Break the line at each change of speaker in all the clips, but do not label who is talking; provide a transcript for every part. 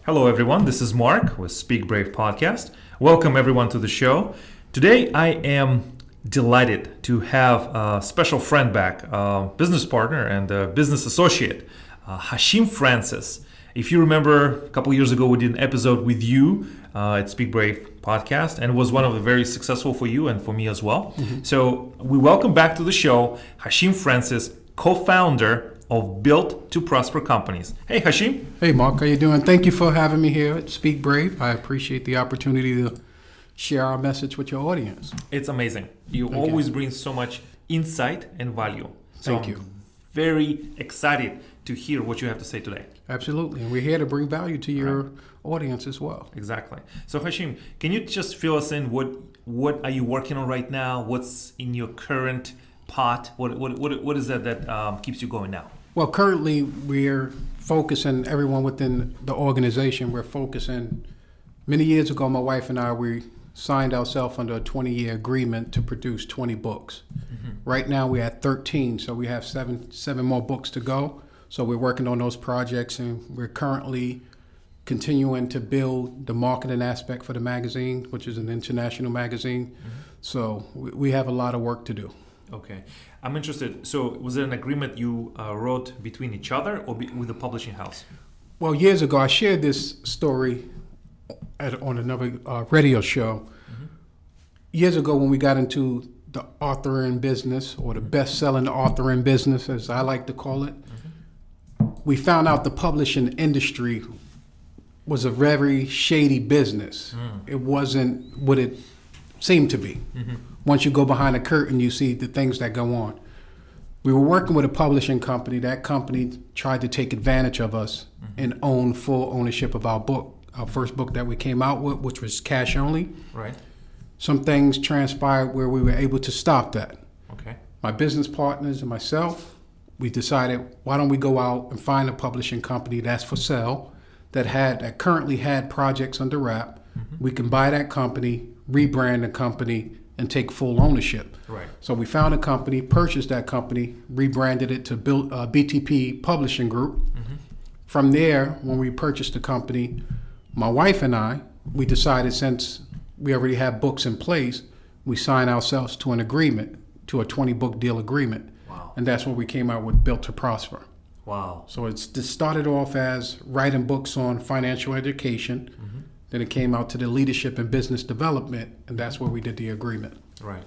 Hello, everyone. This is Mark with Speak Brave Podcast. Welcome, everyone, to the show. Today, I am delighted to have a special friend back, a business partner and a business associate, Hasheem Francis. If you remember, a couple years ago, we did an episode with you at Speak Brave Podcast, and it was one of the very successful for you and for me as well. So we welcome back to the show Hasheem Francis, co-founder of Built to Prosper Companies. Hey, Hasheem.
Hey, Mark. How you doing? Thank you for having me here at Speak Brave. I appreciate the opportunity to share our message with your audience.
It's amazing. You always bring so much insight and value. So
Thank you.
I'm very excited to hear what you have to say today.
Absolutely. And we're here to bring value to your audience as well.
Exactly. So Hasheem, can you just fill us in? What are you working on right now? What's in your current pot? What is that keeps you going now?
Well, currently we're focusing, everyone within the organization, we're focusing. Many years ago, my wife and I, we signed ourselves under a 20-year agreement to produce 20 books. Right now we're at 13, so we have seven more books to go. So we're working on those projects, and we're currently continuing to build the marketing aspect for the magazine, which is an international magazine. So we have a lot of work to do.
Okay. I'm interested. So was it an agreement you wrote between each other or with the publishing house?
Well, years ago, I shared this story on another radio show. Years ago, when we got into the authoring business, or the best-selling authoring business, as I like to call it, we found out the publishing industry was a very shady business. It wasn't what it seemed to be. Once you go behind the curtain, you see the things that go on. We were working with a publishing company. That company tried to take advantage of us and own full ownership of our book, our first book that we came out with, which was cash only.
Right.
Some things transpired where we were able to stop that.
Okay.
My business partners and myself, we decided, why don't we go out and find a publishing company that's for sale, that currently had projects under wrap. We can buy that company, rebrand the company, and take full ownership.
Right.
So we found a company, purchased that company, rebranded it to BTP Publishing Group. From there, when we purchased the company, my wife and I, we decided, since we already have books in place, we signed ourselves to an agreement, to a 20-book deal agreement.
Wow.
And that's when we came out with Built to Prosper.
Wow.
So it started off as writing books on financial education. Then it came out to the leadership and business development, and that's where we did the agreement.
Right.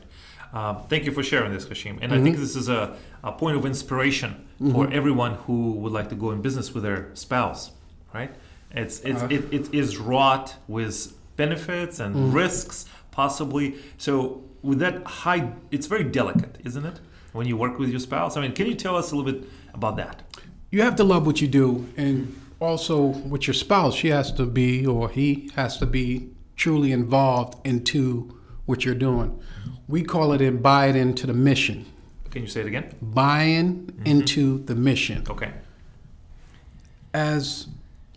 Thank you for sharing this, Hasheem. And I think this is a point of inspiration for everyone who would like to go in business with their spouse, right? It is wrought with benefits and risks, possibly. So with that it's very delicate, isn't it? When you work with your spouse. I mean, can you tell us a little bit about that?
You have to love what you do, and also with your spouse, she has to be, or he has to be, truly involved into what you're doing. We call it buy it into the mission.
Can you say it again?
Buying into the mission.
Okay.
As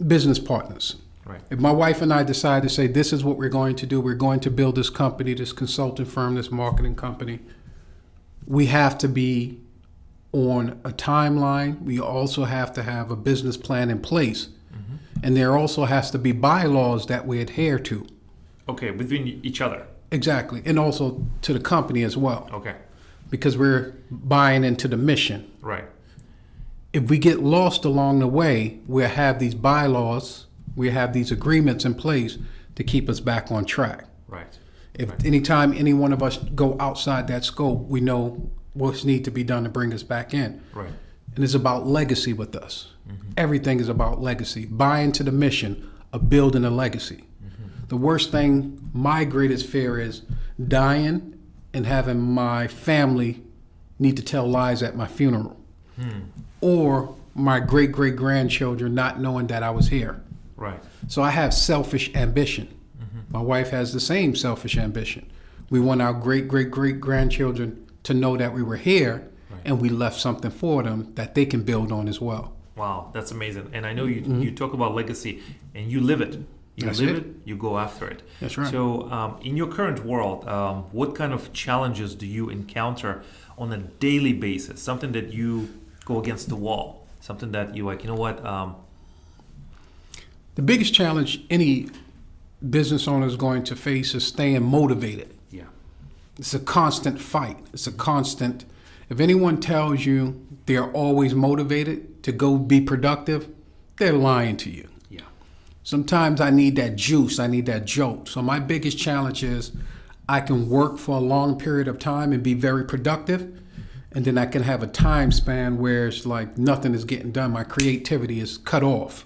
business partners.
Right.
If my wife and I decide to say, this is what we're going to do, we're going to build this company, this consulting firm, this marketing company, we have to be on a timeline. We also have to have a business plan in place. And there also has to be bylaws that we adhere to.
Okay, between each other.
Exactly. And also to the company as well.
Okay.
Because we're buying into the mission.
Right.
If we get lost along the way, we'll have these bylaws, we have these agreements in place to keep us back on track.
Right.
If anytime any one of us go outside that scope, we know what's need to be done to bring us back in.
Right.
And it's about legacy with us. Everything is about legacy. Buy into the mission of building a legacy. The worst thing, my greatest fear, is dying and having my family need to tell lies at my funeral. Or my great-great-grandchildren not knowing that I was here.
Right.
So I have selfish ambition. My wife has the same selfish ambition. We want our great-great-great-grandchildren to know that we were here, and we left something for them that they can build on as well.
Wow, that's amazing. And I know you talk about legacy, and you live it. You live it, you go after it.
That's right.
So in your current world, what kind of challenges do you encounter on a daily basis? Something that you go against the wall? Something that you like, you know what?
The biggest challenge any business owner is going to face is staying motivated.
Yeah.
It's a constant fight. It's a constant. If anyone tells you they're always motivated to go be productive, they're lying to you.
Yeah.
Sometimes I need that juice. I need that jolt. So my biggest challenge is I can work for a long period of time and be very productive. And then I can have a time span where it's like nothing is getting done. My creativity is cut off.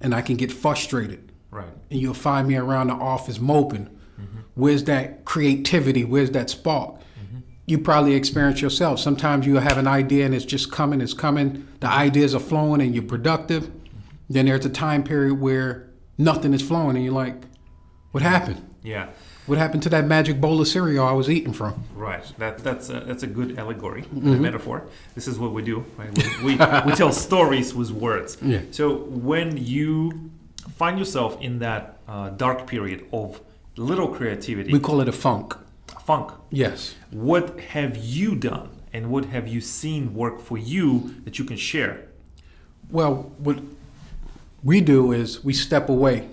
And I can get frustrated.
Right.
And you'll find me around the office moping. Where's that creativity? Where's that spark? You probably experience yourself. Sometimes you have an idea and it's just coming, it's coming. The ideas are flowing and you're productive. Then there's a time period where nothing is flowing and you're like, what happened?
Yeah.
What happened to that magic bowl of cereal I was eating from?
Right. That's a good allegory, a metaphor. This is what we do. Right? We tell stories with words.
Yeah.
So when you find yourself in that dark period of little creativity,
We call it a funk.
funk,
Yes.
what have you done and what have you seen work for you that you can share?
Well, what we do is we step away.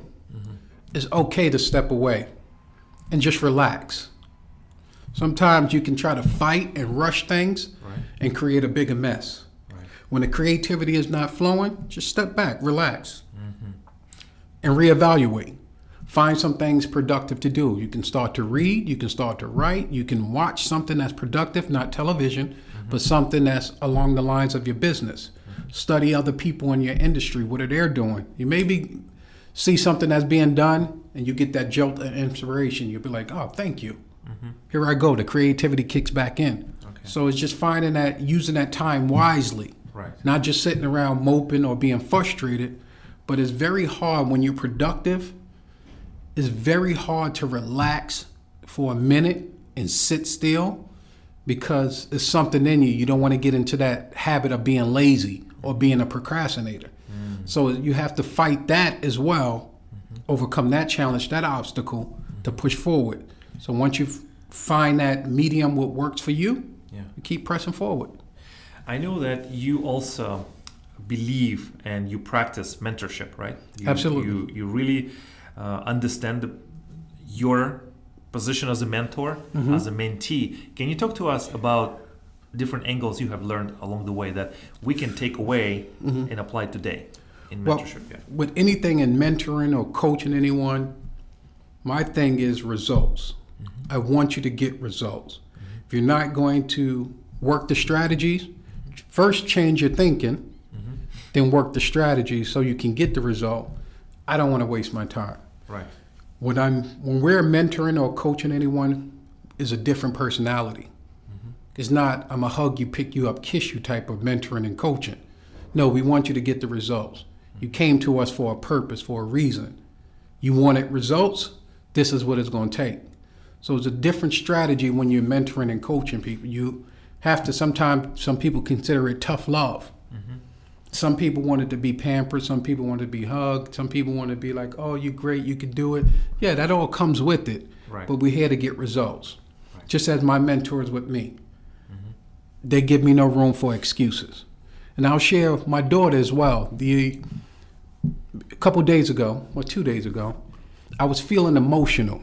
It's okay to step away and just relax. Sometimes you can try to fight and rush things and create a bigger mess.
Right.
When the creativity is not flowing, just step back, relax, and reevaluate. Find some things productive to do. You can start to read, you can start to write, you can watch something that's productive, not television, but something that's along the lines of your business. Study other people in your industry, what are they doing? You maybe see something that's being done and you get that jolt of inspiration. You'll be like, oh, thank you. Here I go. The creativity kicks back in.
Okay.
So it's just finding that, using that time wisely.
Right.
Not just sitting around moping or being frustrated, but it's very hard when you're productive. It's very hard to relax for a minute and sit still because there's something in you. You don't want to get into that habit of being lazy or being a procrastinator. So you have to fight that as well, overcome that challenge, that obstacle to push forward. So once you find that medium what works for you, you keep pressing forward.
I know that you also believe and you practice mentorship, right?
Absolutely.
You really understand your position as a mentor, as a mentee. Can you talk to us about different angles you have learned along the way that we can take away and apply today in mentorship?
Well, with anything in mentoring or coaching anyone, my thing is results. I want you to get results. If you're not going to work the strategies, first change your thinking, then work the strategy so you can get the result. I don't want to waste my time.
Right.
When we're mentoring or coaching anyone, is a different personality. It's not, I'm a hug you, pick you up, kiss you type of mentoring and coaching. No, we want you to get the results. You came to us for a purpose, for a reason. You wanted results, this is what it's going to take. So it's a different strategy when you're mentoring and coaching people. You have to, sometimes some people consider it tough love. Some people want it to be pampered, some people want it to be hugged, some people want to be like, oh, you're great, you can do it. Yeah, that all comes with it, but we're here to get results. Just as my mentors with me. They give me no room for excuses. And I'll share my daughter as well. A couple days ago, or 2 days ago, I was feeling emotional.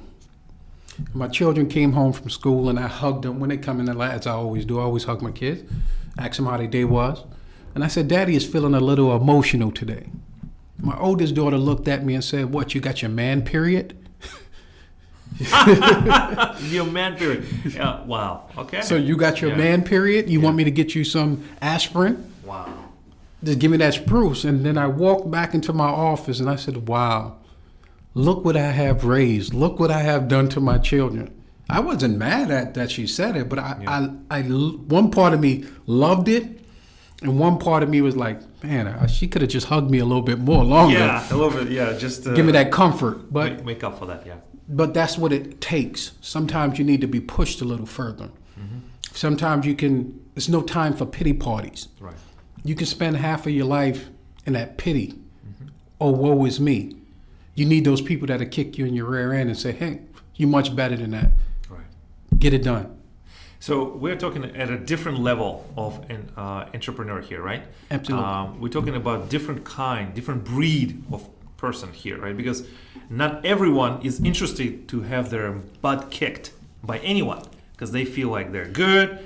My children came home from school and I hugged them. When they come in, as I always do, I always hug my kids, ask them how their day was. And I said, Daddy is feeling a little emotional today. My oldest daughter looked at me and said, what, you got your man period?
Your man period. Wow. Okay.
So you got your man period? You want me to get you some aspirin?
Wow.
Just give me that spruce. And then I walked back into my office and I said, wow, look what I have raised. Look what I have done to my children. I wasn't mad at that she said it, but I one part of me loved it. And one part of me was like, man, she could have just hugged me a little bit more longer.
Yeah, a little bit. Yeah, just
give me that comfort. But
make up for that. Yeah.
But that's what it takes. Sometimes you need to be pushed a little further. Sometimes there's no time for pity parties.
Right.
You can spend half of your life in that pity. Oh, woe is me. You need those people that'll kick you in your rear end and say, hey, you're much better than that.
Right.
Get it done.
So we're talking at a different level of an entrepreneur here, right?
Absolutely.
We're talking about different breed of person here, right? Because not everyone is interested to have their butt kicked by anyone because they feel like they're good,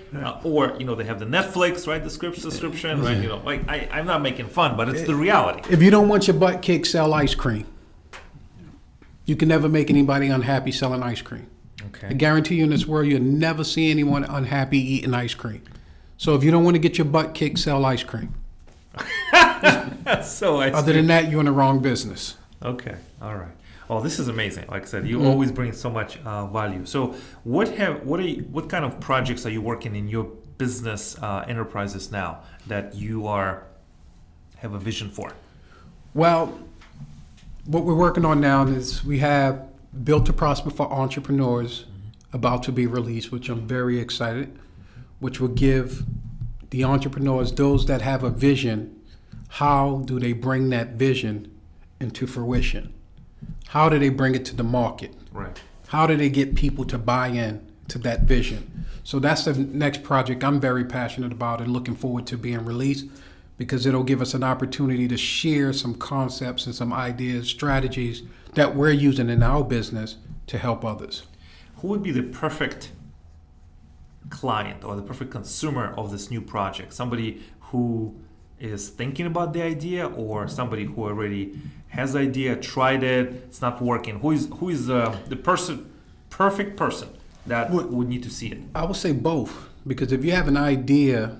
or they have the Netflix, right? The subscription, right? Like I'm not making fun, but it's the reality.
If you don't want your butt kicked, sell ice cream. You can never make anybody unhappy selling ice cream.
Okay.
I guarantee you in this world, you'll never see anyone unhappy eating ice cream. So if you don't want to get your butt kicked, sell ice cream. Other than that, you're in the wrong business.
Okay. All right. Well, this is amazing. Like I said, you always bring so much value. So what kind of projects are you working in your business enterprises now that you have a vision for?
Well, what we're working on now is we have Built to Prosper for Entrepreneurs about to be released, which I'm very excited, which will give the entrepreneurs, those that have a vision, how do they bring that vision into fruition? How do they bring it to the market?
Right.
How do they get people to buy in to that vision? So that's the next project I'm very passionate about and looking forward to being released, because it'll give us an opportunity to share some concepts and some ideas, strategies that we're using in our business to help others.
Who would be the perfect client or the perfect consumer of this new project? Somebody who is thinking about the idea, or somebody who already has the idea, tried it, it's not working? Who is the perfect person that would need to see it?
I would say both, because if you have an idea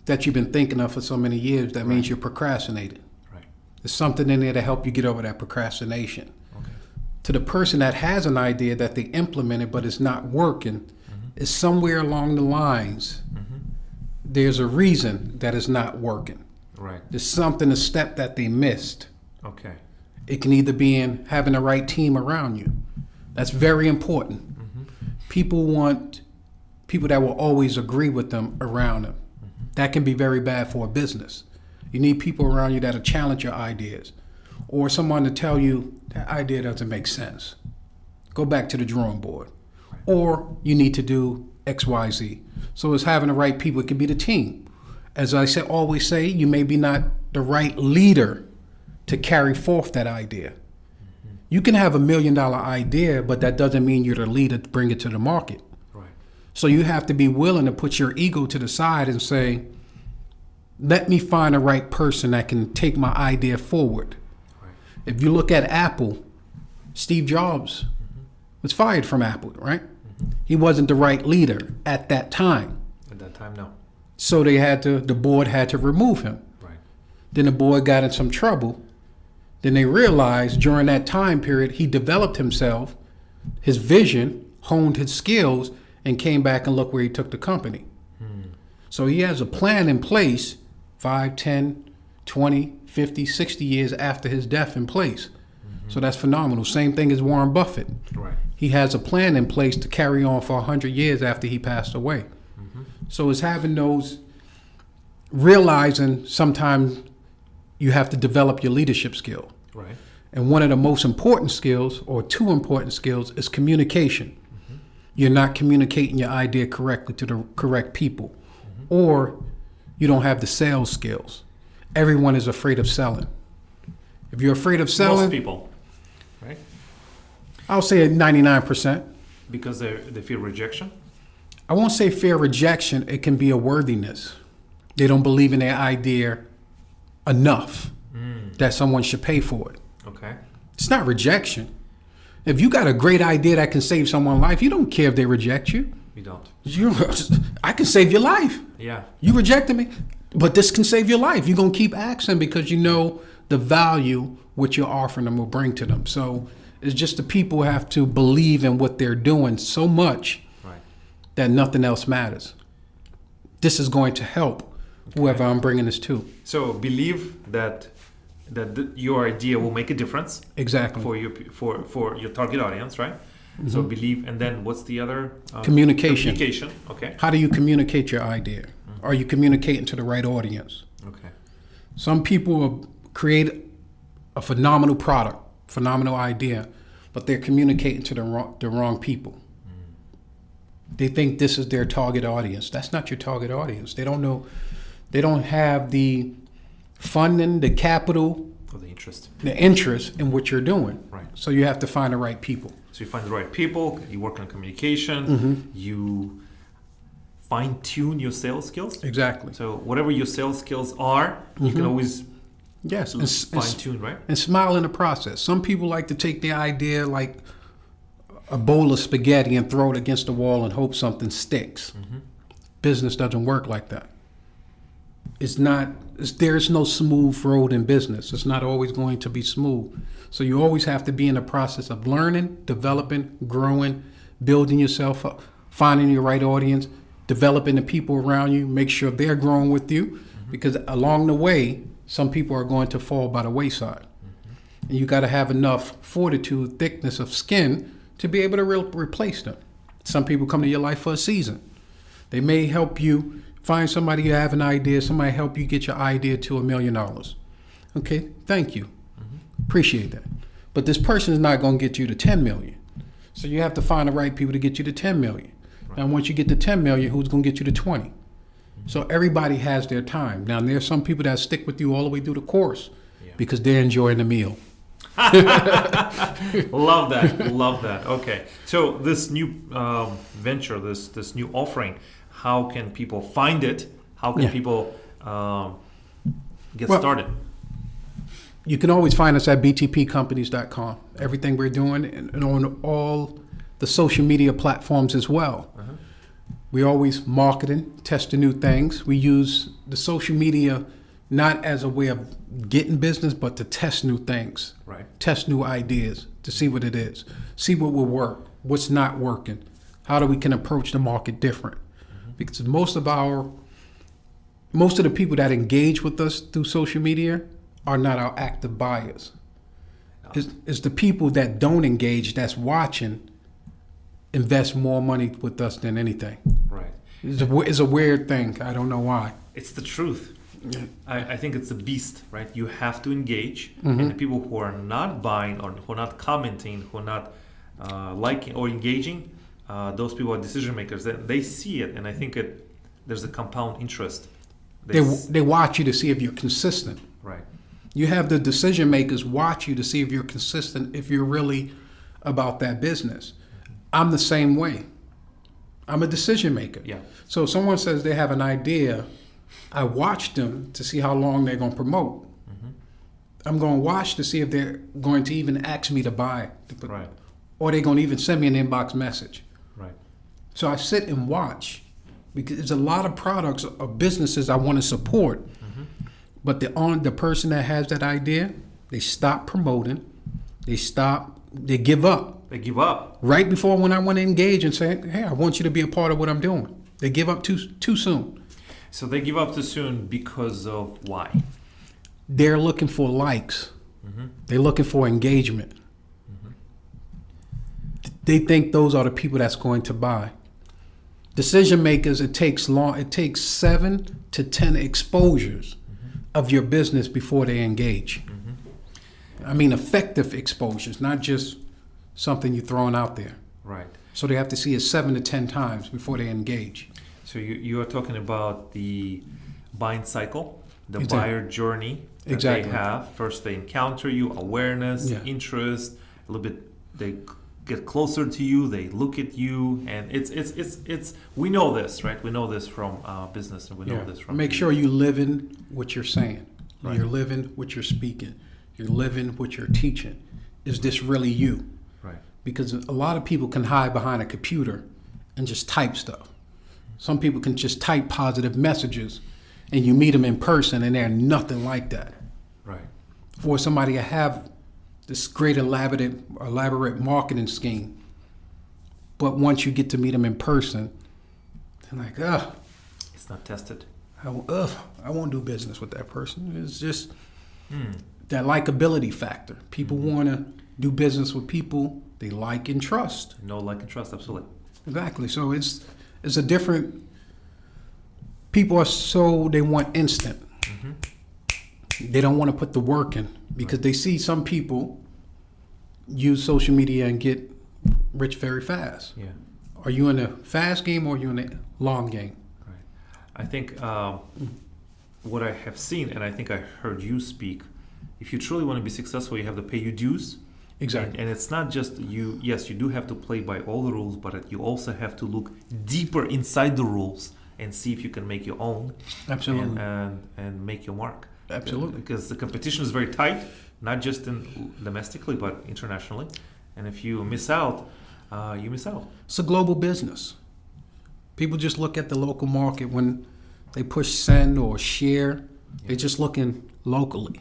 that you've been thinking of for so many years, that means you're procrastinating.
Right.
There's something in there to help you get over that procrastination.
Okay.
To the person that has an idea that they implemented but it's not working, is somewhere along the lines, there's a reason that it's not working.
Right.
There's something, a step that they missed.
Okay.
It can either be in having the right team around you. That's very important. People want people that will always agree with them around them. That can be very bad for a business. You need people around you that'll challenge your ideas, or someone to tell you that idea doesn't make sense. Go back to the drawing board. Or you need to do X, Y, Z. So it's having the right people. It could be the team. As I always say, you may be not the right leader to carry forth that idea. You can have $1 million idea, but that doesn't mean you're the leader to bring it to the market.
Right.
So you have to be willing to put your ego to the side and say, let me find the right person that can take my idea forward.
Right.
If you look at Apple, Steve Jobs was fired from Apple, right? He wasn't the right leader at that time.
At that time, no.
So the board had to remove him.
Right.
Then the board got in some trouble. Then they realized during that time period, he developed himself, his vision, honed his skills, and came back and look where he took the company. So he has a plan in place 5, 10, 20, 50, 60 years after his death in place. So that's phenomenal. Same thing as Warren Buffett.
Right.
He has a plan in place to carry on for 100 years after he passed away. So it's having those, realizing sometimes you have to develop your leadership skill.
Right.
And one of the most important skills, or two important skills, is communication. You're not communicating your idea correctly to the correct people, or you don't have the sales skills. Everyone is afraid of selling. If you're afraid of selling,
Most people, right?
I'll say 99%.
Because they fear rejection?
I won't say fear rejection. It can be a worthiness. They don't believe in their idea enough that someone should pay for it.
Okay.
It's not rejection. If you got a great idea that can save someone's life, you don't care if they reject you.
We don't.
I can save your life.
Yeah.
You rejected me, but this can save your life. You're going to keep asking because you know the value what you're offering them will bring to them. So it's just the people have to believe in what they're doing so much that nothing else matters. This is going to help whoever I'm bringing this to.
So believe that your idea will make a difference.
Exactly.
For your target audience, right? So believe, and then what's the other?
Communication.
Communication. Okay.
How do you communicate your idea? Are you communicating to the right audience?
Okay.
Some people will create a phenomenal product, phenomenal idea, but they're communicating to the wrong people. They think this is their target audience. That's not your target audience. They don't know. They don't have the funding, the capital,
Or the interest.
the interest in what you're doing.
Right.
So you have to find the right people.
So you find the right people, you work on communication, you fine tune your sales skills.
Exactly.
So whatever your sales skills are, you can always
Yes.
fine tune, right?
And smile in the process. Some people like to take their idea like a bowl of spaghetti and throw it against the wall and hope something sticks. Business doesn't work like that. There's no smooth road in business. It's not always going to be smooth. So you always have to be in the process of learning, developing, growing, building yourself up, finding your right audience, developing the people around you, make sure they're growing with you, because along the way, some people are going to fall by the wayside. And you got to have enough fortitude, thickness of skin to be able to replace them. Some people come to your life for a season. They may help you find somebody you have an idea, somebody help you get your idea to $1 million. Okay, thank you. Appreciate that. But this person is not going to get you to 10 million. So you have to find the right people to get you to 10 million. Now, once you get to 10 million, who's going to get you to 20? So everybody has their time. Now, there's some people that stick with you all the way through the course because they're enjoying the meal.
Love that. Okay. So this new venture, this new offering, how can people find it? How can people get started?
You can always find us at btpcompanies.com. Everything we're doing and on all the social media platforms as well. We always marketing, testing new things. We use the social media not as a way of getting business, but to test new things,
right?
Test new ideas to see what it is, see what will work, what's not working, how we can approach the market different. Because most of the people that engage with us through social media are not our active buyers. It's the people that don't engage, that's watching, invest more money with us than anything.
Right.
It's a weird thing. I don't know why.
It's the truth. Yeah. I think it's a beast, right? You have to engage, and the people who are not buying or who are not commenting, who are not liking or engaging, those people are decision makers. They see it, and I think there's a compound interest.
They watch you to see if you're consistent.
Right.
You have the decision makers watch you to see if you're consistent, if you're really about that business. I'm the same way. I'm a decision maker.
Yeah.
So if someone says they have an idea, I watch them to see how long they're going to promote. I'm going to watch to see if they're going to even ask me to buy.
Right.
Or they're going to even send me an inbox message.
Right.
So I sit and watch because there's a lot of products or businesses I want to support. But the person that has that idea, they stop promoting. They give up.
They give up.
Right before when I want to engage and say, hey, I want you to be a part of what I'm doing. They give up too soon.
So they give up too soon because of why?
They're looking for likes. They're looking for engagement. They think those are the people that's going to buy. Decision makers, it takes 7 to 10 exposures of your business before they engage. I mean effective exposures, not just something you're throwing out there.
Right.
So they have to see it 7 to 10 times before they engage.
So you are talking about the buying cycle, the
Exactly.
buyer journey that
Exactly.
they have. First they encounter you, awareness,
Yeah.
interest, a little bit they get closer to you, they look at you, and it's we know this, right? We know this from business, and we know this from
Make sure you live in what you're saying.
Right.
You're living what you're speaking. You're living what you're teaching. Is this really you?
Right.
Because a lot of people can hide behind a computer and just type stuff. Some people can just type positive messages and you meet them in person and they're nothing like that.
Right.
For somebody to have this great elaborate marketing scheme, but once you get to meet them in person, they're like,
It's not tested.
I won't do business with that person. It's just that likability factor. People want to do business with people they like and trust.
No like and trust, absolutely.
Exactly. So it's a different. People they want instant. They don't want to put the work in because they see some people use social media and get rich very fast.
Yeah.
Are you in a fast game or are you in a long game?
Right. I think what I have seen, and I think I heard you speak, if you truly want to be successful, you have to pay your dues.
Exactly.
And it's not just you. Yes, you do have to play by all the rules, but you also have to look deeper inside the rules and see if you can make your own.
Absolutely.
And make your mark.
Absolutely.
Because the competition is very tight, not just domestically, but internationally. And if you miss out, you miss out.
It's a global business. People just look at the local market when they push send or share. They're just looking locally.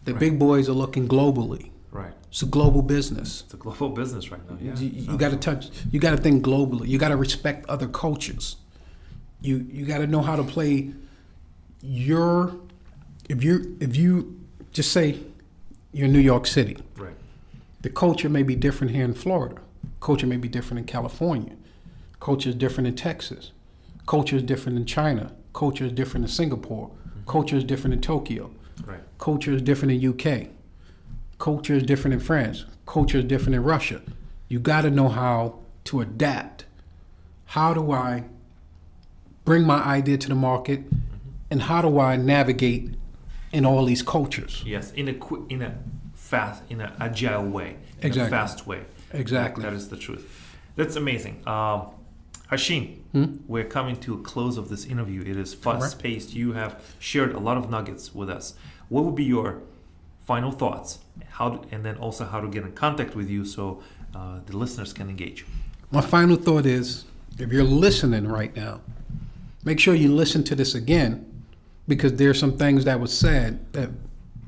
The big boys are looking globally.
Right.
It's a global business.
It's a global business right now. Yeah.
You got to you got to think globally. You got to respect other cultures. You got to know how to play if you just say you're in New York City.
Right.
The culture may be different here in Florida. Culture may be different in California. Culture is different in Texas. Culture is different in China. Culture is different in Singapore. Culture is different in Tokyo.
Right.
Culture is different in UK. Culture is different in France. Culture is different in Russia. You got to know how to adapt. How do I bring my idea to the market, and how do I navigate in all these cultures?
Yes, in a agile way, in
Exactly.
a fast way.
Exactly.
That is the truth. That's amazing. Hasheem, we're coming to a close of this interview. It is fast-paced. You have shared a lot of nuggets with us. What would be your final thoughts? And then also how to get in contact with you so the listeners can engage.
My final thought is, if you're listening right now, make sure you listen to this again, because there's some things that were said that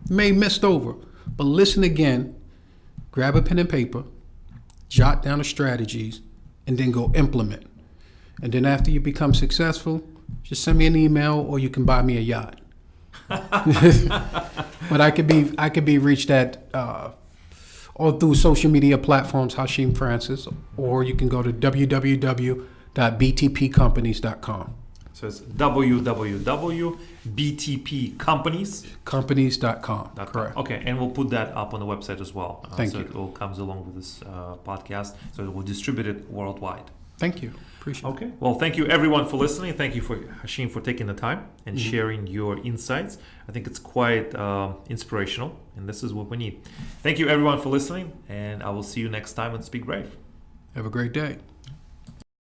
may missed over. But listen again, grab a pen and paper, jot down the strategies, and then go implement. And then after you become successful, just send me an email, or you can buy me a yacht. But I could be reached at all through social media platforms, Hasheem Francis, or you can go to www.btpcompanies.com.
So it's www.btpcompanies.com.
Companies.com. Correct.
Okay, and we'll put that up on the website as well.
Thank
so
you.
It all comes along with this podcast, so it will distribute it worldwide.
Thank you. Appreciate it.
Okay. Well, thank you everyone for listening. Thank you for Hasheem for taking the time and sharing your insights. I think it's quite inspirational, and this is what we need. Thank you everyone for listening, and I will see you next time on Speak Brave.
Have a great day.